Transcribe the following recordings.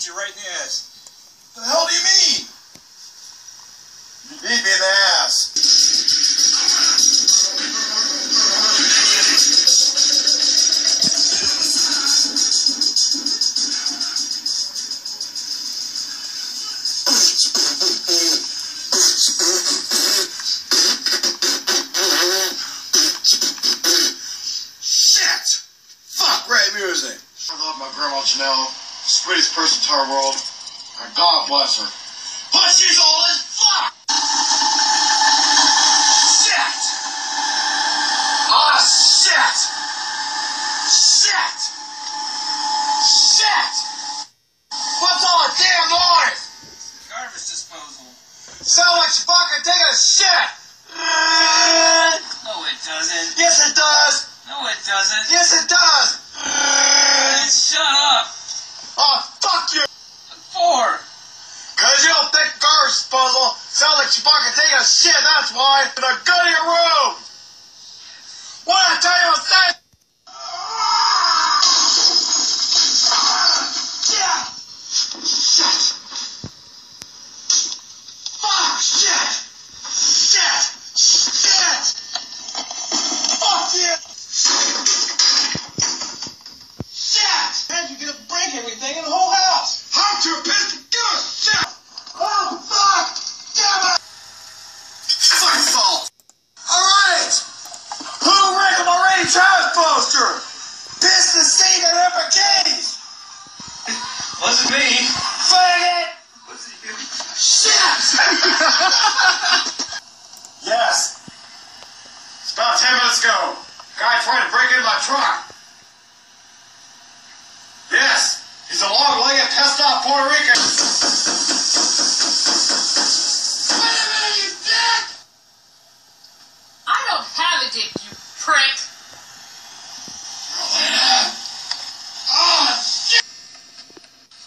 you right in the ass. What the hell do you mean? You beat me in the ass. Shit! Fuck, great music. I love my grandma Janelle, the sweetest person in the entire world. And God bless her. But she's old as fuck! Shit! Oh, shit! Shit! Shit! What's all the damn noise? Garbage disposal. Sound like you're fucking taking a shit! No, it doesn't. Yes, it does! No, it doesn't. Yes, it does! Shut up. Oh, fuck you! Four. Cause you don't think garbage disposal sounds like you fucking taking a shit, that's why. And I go to your room! What did I tell you to say? Yeah! Shit! Fuck, shit! Shit! Shit! Fuck you! Shit! Man, you're gonna break everything in the whole house. I'm too pissed to give a shit! Oh, fuck! Damn it! It's my fault! Alright! Who rigged my rain trash poster? Piss the seat at Epic Keys! Wasn't me. Faggot! Was it you? Shit! Yes. It's about 10 minutes ago. Guy tried to break into my truck. Yes. He's a long-legged, pissed-off Puerto Rican. Wait a minute, you dick! I don't have a dick, you prick. Oh, shit!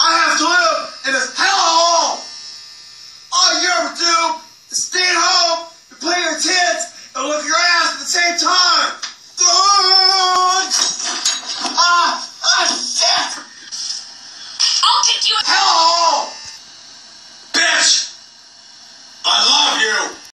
I have to live in this hellhole! All you ever do is stay at home and play your tits and lift your ass at the same time! Shit! I'll kick you. Hellhole!